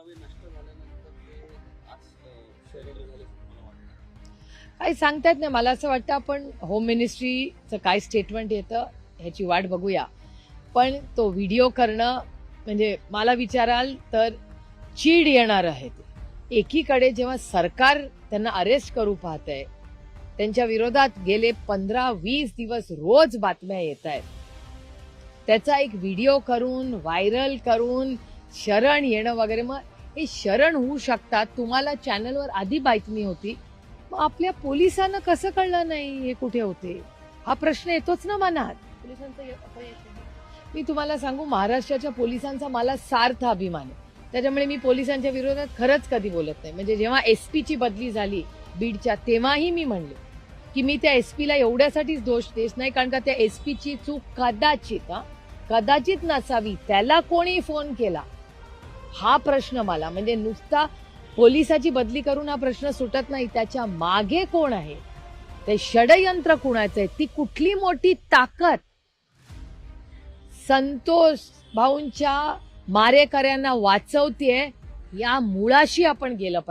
पुरावे नष्ट झाल्यानंतर ते आज शरद झाले असं मला वाटतं. काही सांगतायत नाही. मला असं वाटतं आपण होम मिनिस्ट्रीचं काय स्टेटमेंट येतं ह्याची वाट बघूया. पण तो व्हिडिओ करणं म्हणजे मला विचाराल तर चीड येणार आहे ते. एकीकडे जेव्हा सरकार त्यांना अरेस्ट करू पाहतंय, त्यांच्या विरोधात गेले 15-20 दिवस रोज बातम्या येत आहेत, त्याचा एक व्हिडिओ करून व्हायरल करून शरण येणं वगैरे, मग हे शरण होऊ शकतात. तुम्हाला चॅनलवर आधी बातमी होती, मग आपल्या पोलिसांना कसं कळलं नाही हे कुठे होते, हा प्रश्न येतोच ना मनात. पोलिसांचं अपयश आहे. मी तुम्हाला सांगू, महाराष्ट्राच्या पोलिसांचा मला सार्थ अभिमान आहे. त्याच्यामुळे मी पोलिसांच्या विरोधात खरंच कधी बोलत नाही. म्हणजे जेव्हा एसपीची बदली झाली बीडच्या, तेव्हाही मी म्हणले की मी त्या एसपीला एवढ्यासाठीच दोष देत नाही, कारण का त्या एसपीची चूक कदाचित नसावी, त्याला कोणी फोन केला हा प्रश्न मला, म्हणजे नुसता पोलिसाची बदली करून हा प्रश्न सुटत नाही. त्याच्या मागे कोण आहे, ते षडयंत्र कुणाचं आहे, ती कुठली मोठी ताकद संतोष भाऊंच्या मारेकऱ्यांना वाचवतेय, या मुळाशी आपण गेलं पाहिजे.